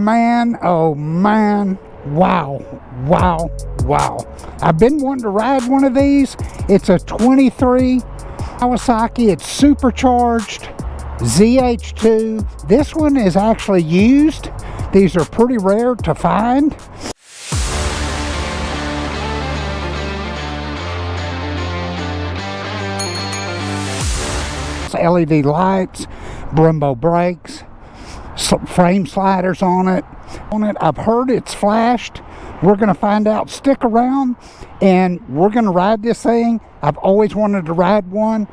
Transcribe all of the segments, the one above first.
Man, oh man, wow, wow, wow. I've been wanting to ride one of these. It's a 23 Kawasaki. It's supercharged ZH2. This one is actually used. These are pretty rare to find. LED lights, Brembo brakes, frame sliders on it. I've heard it's flashed. We're going to find out. Stick around and we're going to ride this thing. I've always wanted to ride one.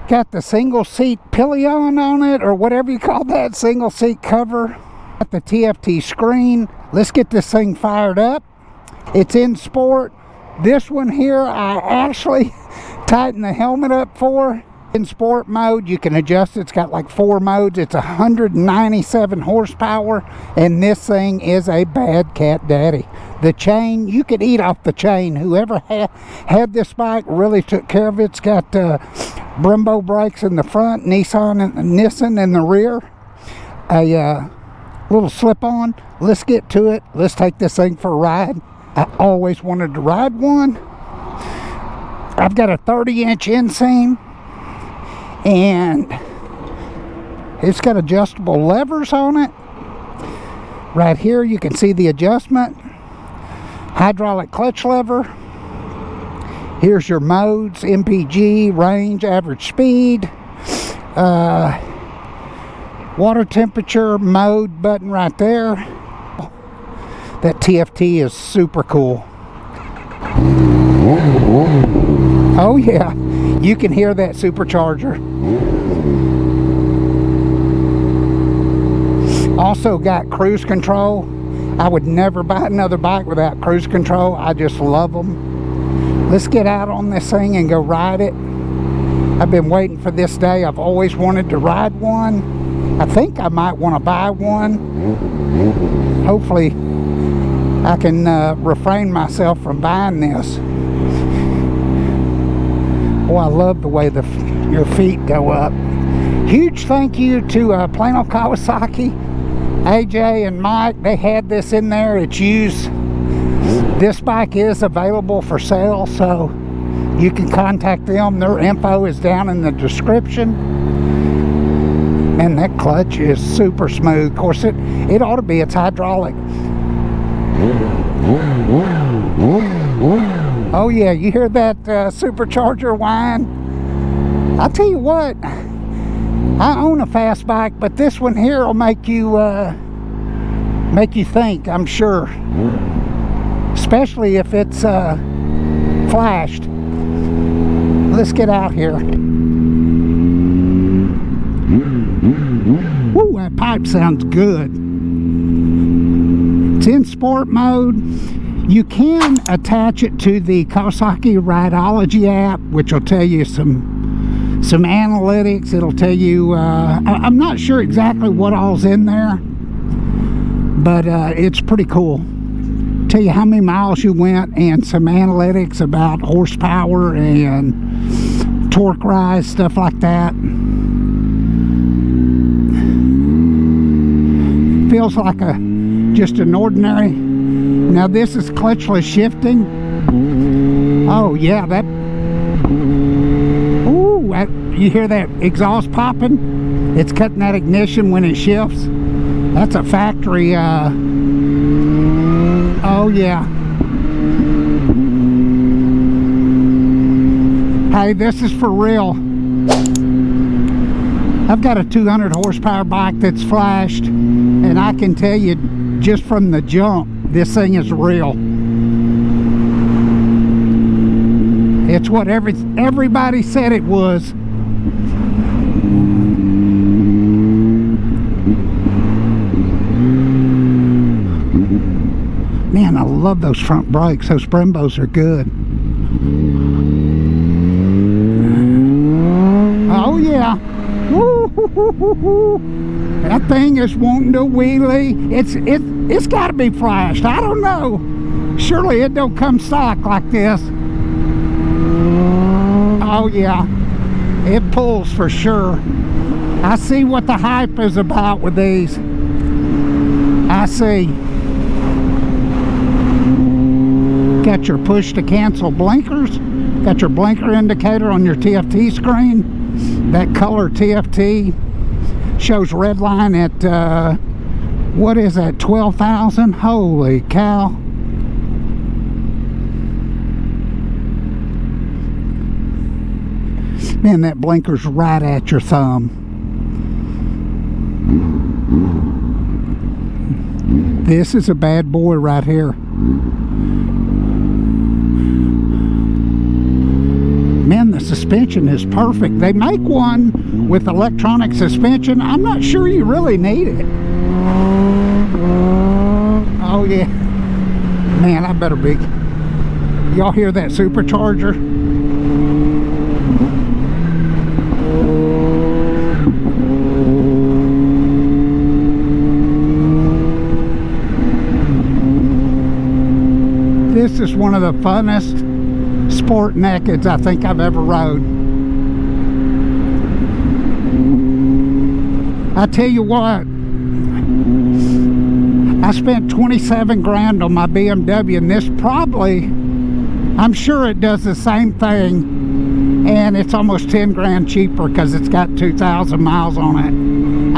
Got the single seat pillion on it, or whatever you call that, single seat cover. Got the TFT screen. Let's get this thing fired up. It's in sport. This one here I actually tightened the helmet up for. In sport mode, you can adjust it. It's got like 4 modes. It's 197 horsepower, and this thing is a bad cat daddy. The chain, you could eat off the chain. Whoever had this bike really took care of it. It's got Brembo brakes in the front, Nissan in the rear, a little slip-on. Let's get to it. Let's take this thing for a ride. I always wanted to ride one. I've got a 30-inch inseam, and it's got adjustable levers on it. Right here you can see the adjustment. Hydraulic clutch lever. Here's your modes: MPG, range, average speed, water temperature mode button right there. That TFT is super cool. Oh yeah, you can hear that supercharger. Also got cruise control. I would never buy another bike without cruise control. I just love them. Let's get out on this thing and go ride it. I've been waiting for this day. I've always wanted to ride one. I think I might want to buy one. Hopefully I can refrain myself from buying this. Oh, I love the way your feet go up. Huge thank you to Plano Kawasaki, AJ and Mike. They had this in there. It's used. This bike is available for sale, so you can contact them. Their info is down in the description. And that clutch is super smooth. Of course, it ought to be. It's hydraulic. Oh yeah, you hear that supercharger whine? I'll tell you what, I own a fast bike, but this one here will make you think, I'm sure. Especially if it's flashed. Let's get out here. Woo, that pipe sounds good. It's in sport mode. You can attach it to the Kawasaki Rideology app, which will tell you some analytics. It'll tell you, I'm not sure exactly what all's in there, but it's pretty cool. Tell you how many miles you went and some analytics about horsepower and torque rise, stuff like that. Feels like just an ordinary. Now this is clutchless shifting. Oh yeah, you hear that exhaust popping? It's cutting that ignition when it shifts. That's a factory. Oh yeah. Hey, this is for real. I've got a 200 horsepower bike that's flashed, and I can tell you just from the jump, this thing is real. It's what everybody said it was. Man, I love those front brakes. Those Brembos are good. Oh yeah. Woo-hoo-hoo-hoo-hoo. That thing is wanting to wheelie. It's got to be flashed. I don't know. Surely it don't come stock like this. Oh yeah, it pulls for sure. I see what the hype is about with these. I see. Got your push to cancel blinkers. Got your blinker indicator on your TFT screen. That color TFT shows red line at what is that, 12,000? Holy cow. Man, that blinker's right at your thumb. This is a bad boy right here. Man, the suspension is perfect. They make one with electronic suspension. I'm not sure you really need it. Oh yeah. Man, I better be. Y'all hear that supercharger? This is one of the funnest sport nakeds I think I've ever rode. I tell you what, I spent 27 grand on my BMW, and this probably, I'm sure it does the same thing, and it's almost 10 grand cheaper because it's got 2,000 miles on it.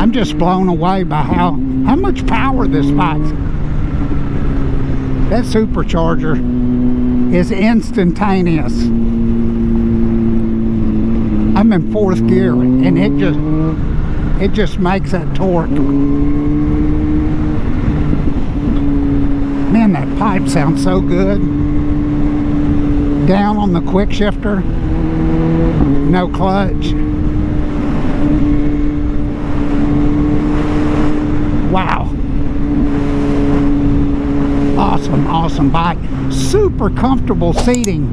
I'm just blown away by how much power this bike's. That supercharger is instantaneous. I'm in 4th gear and it just makes that torque. Man, that pipe sounds so good. Down on the quick shifter, no clutch. Wow. Awesome bike. Super comfortable seating.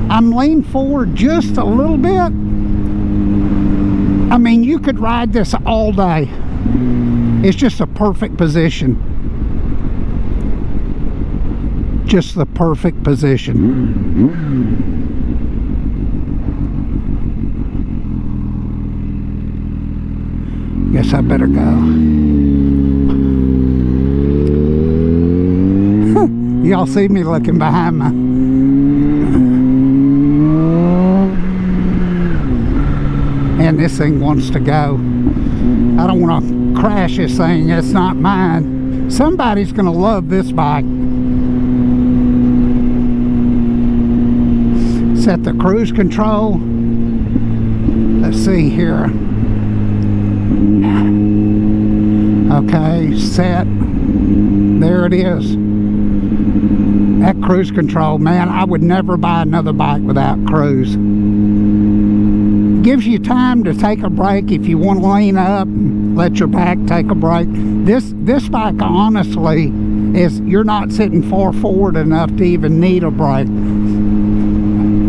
I'm leaned forward just a little bit. I mean, you could ride this all day. It's just a perfect position. Just the perfect position. Guess I better go. Y'all see me looking behind me. And this thing wants to go. I don't want to crash this thing. It's not mine. Somebody's going to love this bike. Set the cruise control. Let's see here. Okay, set. There it is. That cruise control, man, I would never buy another bike without cruise. Gives you time to take a break if you want to lean up, let your back take a break. This bike, honestly, is, you're not sitting far forward enough to even need a break.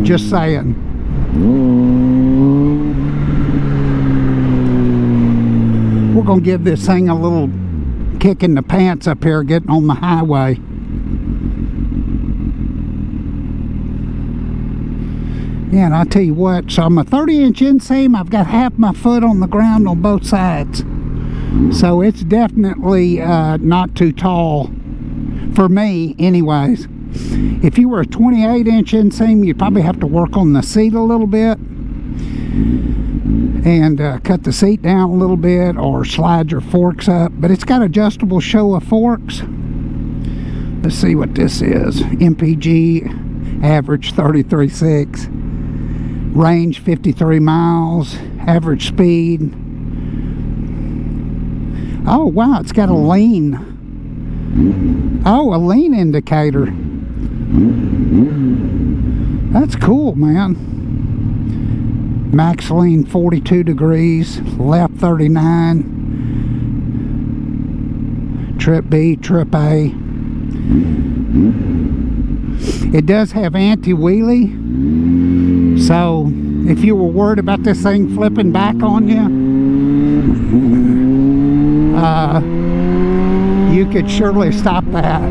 Just saying. We're going to give this thing a little kick in the pants up here getting on the highway. Yeah, and I tell you what, so I'm a 30-inch inseam. I've got half my foot on the ground on both sides. So it's definitely not too tall for me anyways. If you were a 28-inch inseam, you'd probably have to work on the seat a little bit and cut the seat down a little bit or slide your forks up. But it's got adjustable Showa forks. Let's see what this is. MPG, average 33.6. Range 53 miles. Average speed. Oh wow, it's got a lean. Oh, a lean indicator. That's cool, man. Max lean 42 degrees. Left 39. Trip B, trip A. It does have anti-wheelie. So, if you were worried about this thing flipping back on you, you could surely stop that.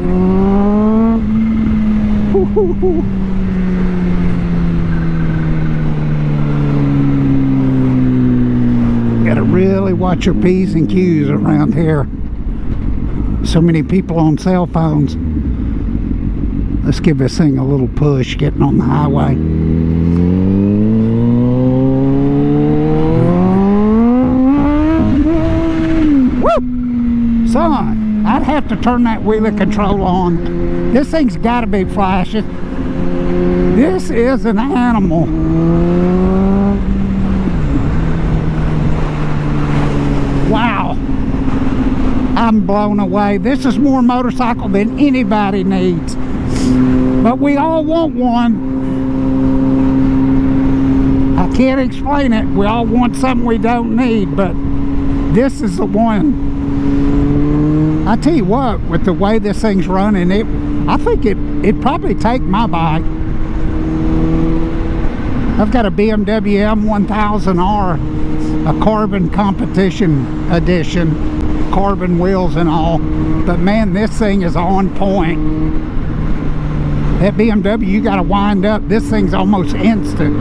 Gotta really watch your P's and Q's around here. So many people on cell phones. Let's give this thing a little push getting on the highway. Woo! Son, I'd have to turn that wheelie control on. This thing's got to be flashing. This is an animal. Wow. I'm blown away. This is more motorcycle than anybody needs. But we all want one. I can't explain it. We all want something we don't need, but this is the one. I tell you what, with the way this thing's running, I think it'd probably take my bike. I've got a BMW M1000R, a carbon competition edition, carbon wheels and all, but man, this thing is on point. That BMW, you got to wind up. This thing's almost instant.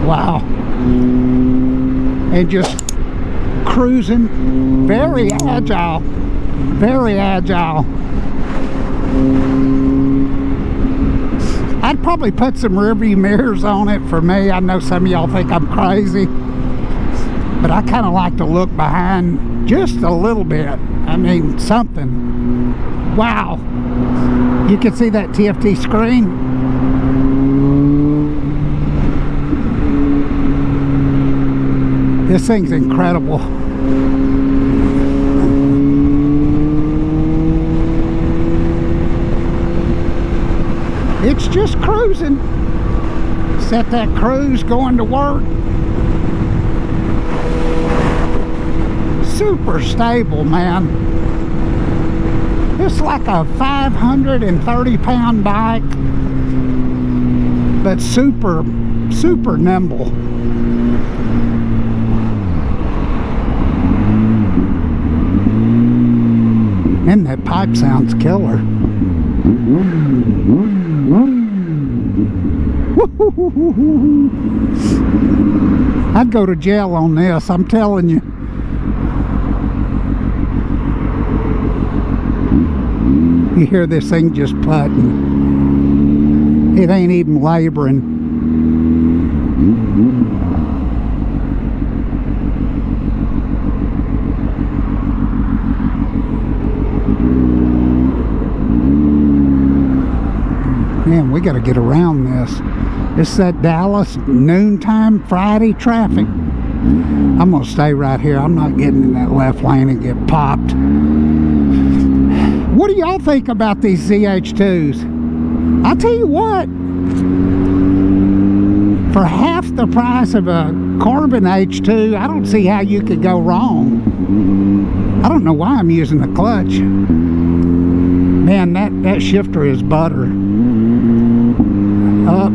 Wow. And just cruising, very agile, very agile. I'd probably put some rearview mirrors on it for me. I know some of y'all think I'm crazy, but I kind of like to look behind just a little bit. I mean, something. Wow. You can see that TFT screen. This thing's incredible. It's just cruising. Set that cruise, going to work. Super stable, man. It's like a 530-pound bike, but super, super nimble. And that pipe sounds killer. I'd go to jail on this, I'm telling you. You hear this thing just putting. It ain't even laboring. Man, we got to get around this. This is that Dallas noontime Friday traffic. I'm going to stay right here. I'm not getting in that left lane and get popped. What do y'all think about these ZH2s? I'll tell you what. For half the price of a carbon H2, I don't see how you could go wrong. I don't know why I'm using the clutch. Man, that shifter is butter. Up.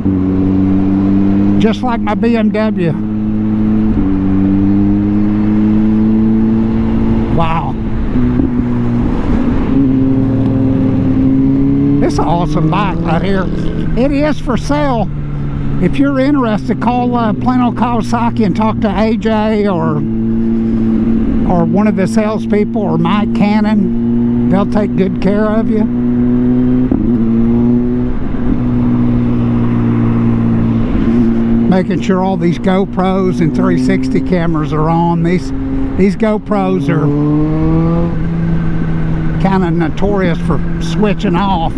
Just like my BMW. Wow. This is an awesome bike right here. It is for sale. If you're interested, call Plano Kawasaki and talk to AJ or one of the salespeople or Mike Cannon. They'll take good care of you. Making sure all these GoPros and 360 cameras are on. These GoPros are kind of notorious for switching off.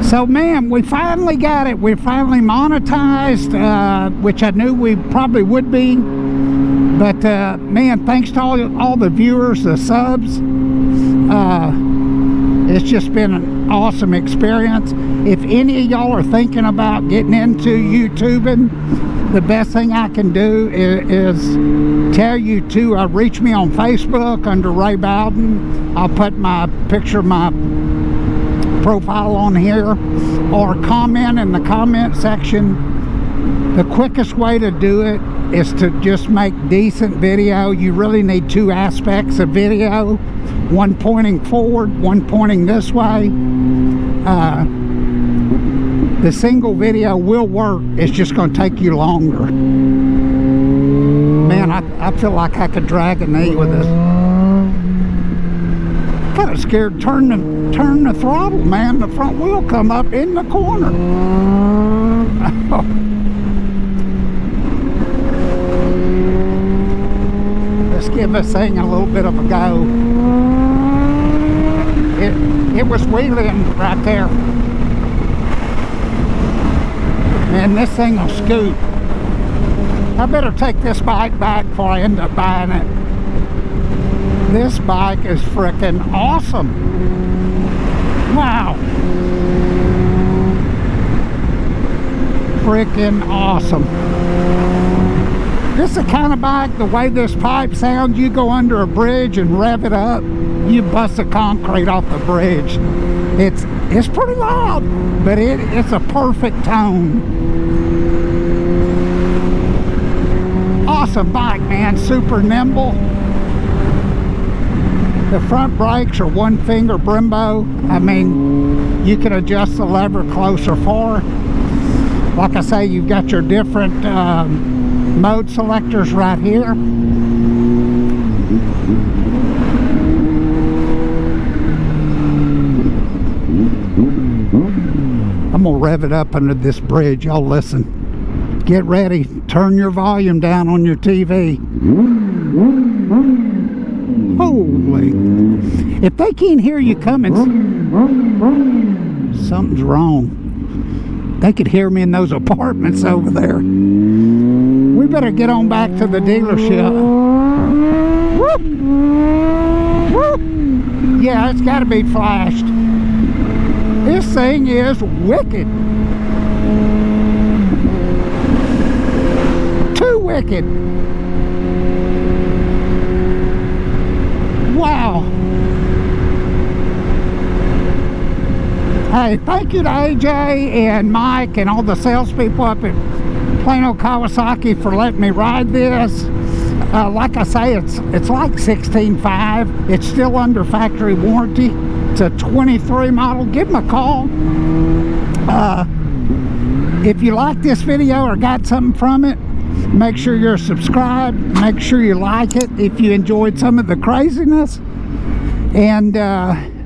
So man, we finally got it. We finally monetized, which I knew we probably would be. But man, thanks to all the viewers, the subs. It's just been an awesome experience. If any of y'all are thinking about getting into YouTubing, the best thing I can do is tell you to reach me on Facebook under Ray Bowden. I'll put my picture of my profile on here, or comment in the comment section. The quickest way to do it is to just make decent video. You really need two aspects of video, one pointing forward, one pointing this way. The single video will work. It's just going to take you longer. Man, I feel like I could drag a knee with this. Kind of scared. Turn the throttle, man. The front wheel come up in the corner. Let's give this thing a little bit of a go. It was wheeling right there. And this thing will scoot. I better take this bike back before I end up buying it. This bike is freaking awesome. Wow. Freaking awesome. This is the kind of bike, the way this pipe sounds, you go under a bridge and rev it up, you bust the concrete off the bridge. It's pretty loud, but it's a perfect tone. Awesome bike, man. Super nimble. The front brakes are one finger Brembo. I mean, you can adjust the lever close or far. Like I say, you've got your different mode selectors right here. I'm gonna rev it up under this bridge. Y'all listen. Get ready. Turn your volume down on your TV. Holy. If they can't hear you coming, something's wrong. They could hear me in those apartments over there. We better get on back to the dealership. Woo! Woo! Yeah, it's got to be flashed. This thing is wicked. Too wicked. Wow. Hey, thank you to AJ and Mike and all the salespeople up at Plano Kawasaki for letting me ride this. Like I say, it's like 16.5. It's still under factory warranty. It's a 23 model. Give them a call. If you like this video or got something from it, make sure you're subscribed. Make sure you like it if you enjoyed some of the craziness. And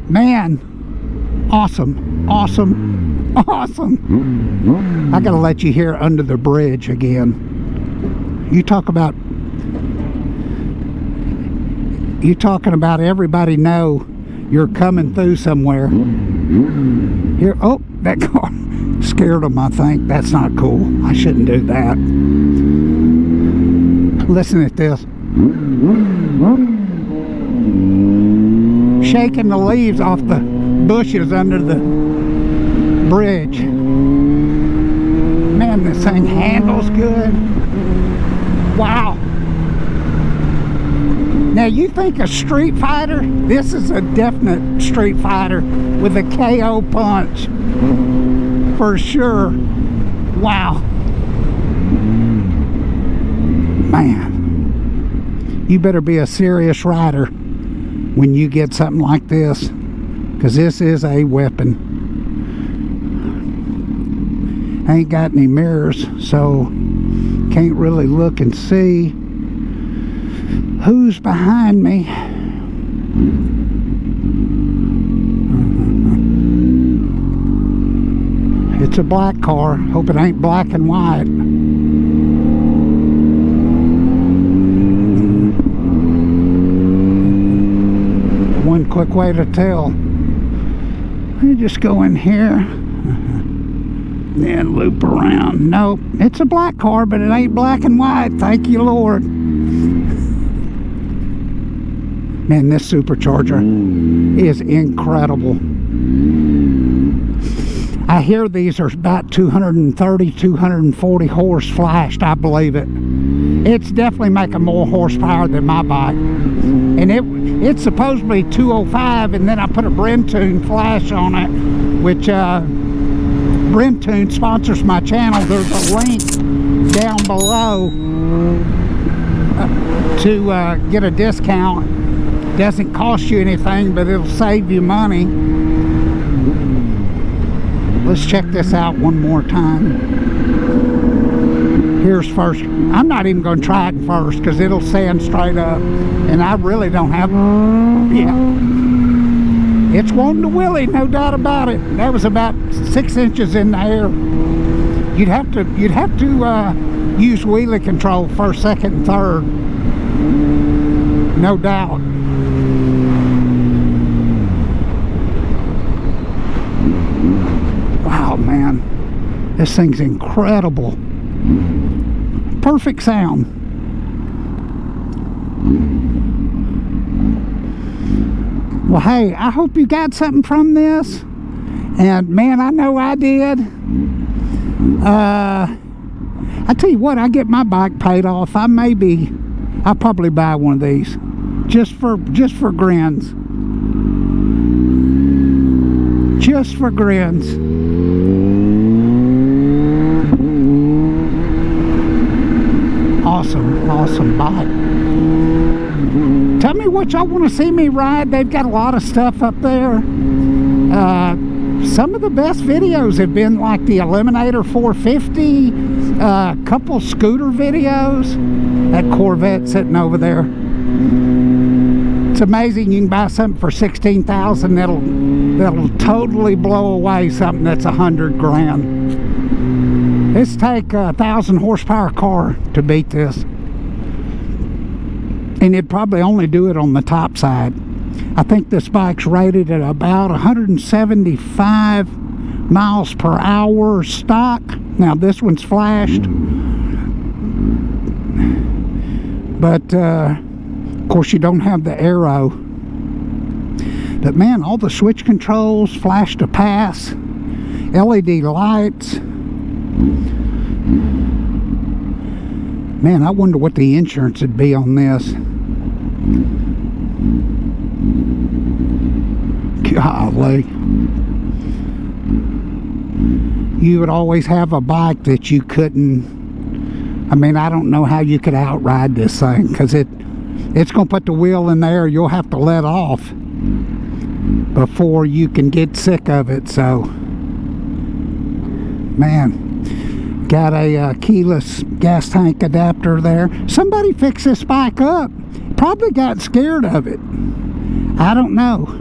man, awesome. Awesome. Awesome. I gotta let you hear under the bridge again. You talking about everybody know you're coming through somewhere. Here, oh, that car scared them, I think. That's not cool. I shouldn't do that. Listen at this. Shaking the leaves off the bushes under the bridge. Man, this thing handles good. Wow. Now you think a Street Fighter? This is a definite Street Fighter with a KO punch. For sure. Wow. Man. You better be a serious rider when you get something like this, because this is a weapon. I ain't got any mirrors, so can't really look and see who's behind me. It's a black car. Hope it ain't black and white. One quick way to tell. Let me just go in here. Then loop around. Nope, it's a black car, but it ain't black and white. Thank you, Lord. Man, this supercharger is incredible. I hear these are about 230, 240 horse flashed. I believe it. It's definitely making more horsepower than my bike. And it's supposedly 205, and then I put a Brentune flash on it, which Brentune sponsors my channel. There's a link down below to get a discount. Doesn't cost you anything, but it'll save you money. Let's check this out one more time. Here's first. I'm not even going to try it first because it'll stand straight up, and I really don't have. Yeah, it's wanting to wheelie, no doubt about it. That was about 6 inches in the air. You'd have to use wheelie control first, second, and third, no doubt. Wow, man, this thing's incredible. Perfect sound. Well, hey, I hope you got something from this, and man, I know I did. I tell you what, I get my bike paid off, I'll probably buy one of these just for grins. Just for grins. Awesome bike. Tell me what y'all want to see me ride. They've got a lot of stuff up there. Some of the best videos have been like the Eliminator 450, couple scooter videos. That Corvette sitting over there. It's amazing you can buy something for $16,000 that'll totally blow away something that's $100 grand. It's take a 1,000 horsepower car to beat this, and it'd probably only do it on the top side. I think this bike's rated at about 175 miles per hour stock. Now this one's flashed, but of course you don't have the arrow. But man, all the switch controls, flash to pass, LED lights. Man, I wonder what the insurance would be on this. Golly. You would always have a bike that you couldn't. I mean, I don't know how you could outride this thing, because it's going to put the wheel in there. You'll have to let off before you can get sick of it. So, man, got a keyless gas tank adapter there. Somebody fixed this bike up. Probably got scared of it. I don't know.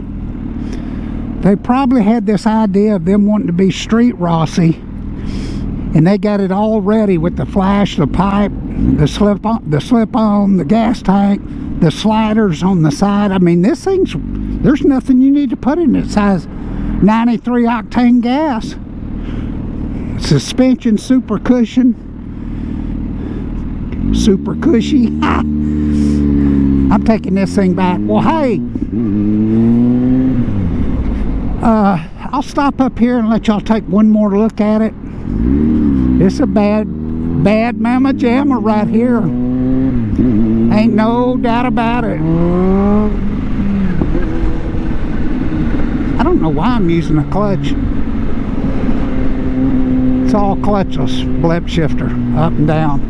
They probably had this idea of them wanting to be street Rossi, and they got it all ready with the flash, the pipe, the slip on, the gas tank, the sliders on the side. I mean, this thing's, there's nothing you need to put in it. It has 93 octane gas. Suspension super cushion, super cushy. I'm taking this thing back. Well, hey, I'll stop up here and let y'all take one more look at it. It's a bad mama jammer right here. Ain't no doubt about it. I don't know why I'm using a clutch. It's all clutchless, blip shifter, up and down.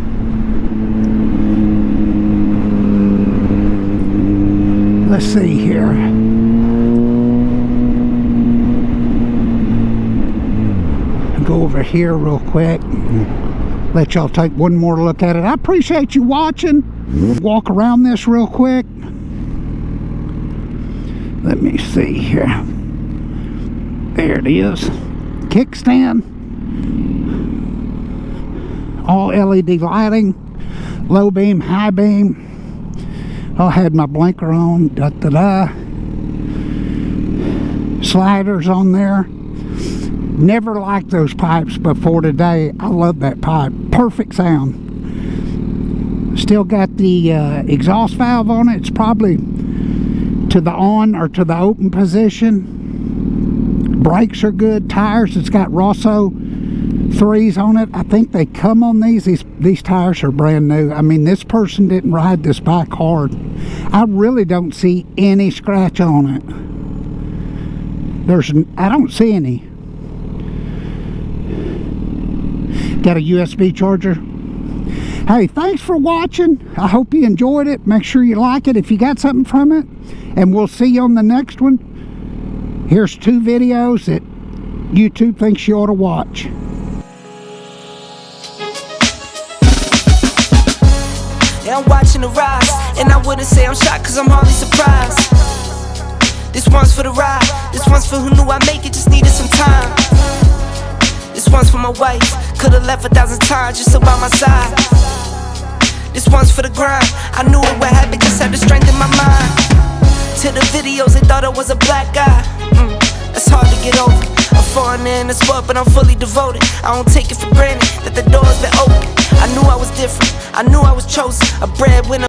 Let's see here. Go over here real quick. Let y'all take one more look at it. I appreciate you watching. Walk around this real quick. Let me see here. There it is. Kickstand. All LED lighting. Low beam, high beam. I had my blinker on. Sliders on there. Never liked those pipes before today. I love that pipe. Perfect sound. Still got the exhaust valve on it. It's probably to the on or to the open position. Brakes are good. Tires, it's got Rosso 3s on it. I think they come on these. These tires are brand new. I mean, this person didn't ride this bike hard. I really don't see any scratch on it. I don't see any. Got a USB charger. Hey, thanks for watching. I hope you enjoyed it. Make sure you like it if you got something from it, and we'll see you on the next one. Here's 2 videos that YouTube thinks you ought to watch. Yeah, I'm watching the rise, and I wouldn't say I'm shocked, cause I'm hardly surprised. This one's for the ride, this one's for who knew I'd make it, just needed some time. This one's for my wife, could've left 1,000 times just so by my side. This one's for the grind, I knew it would happen, just had the strength in my mind. To the videos, they thought I was a black guy. That's hard to get over. I'm foreigner in the sport, but I'm fully devoted. I don't take it for granted that the door's been open. I knew I was different, I knew I was chosen, a breadwinner.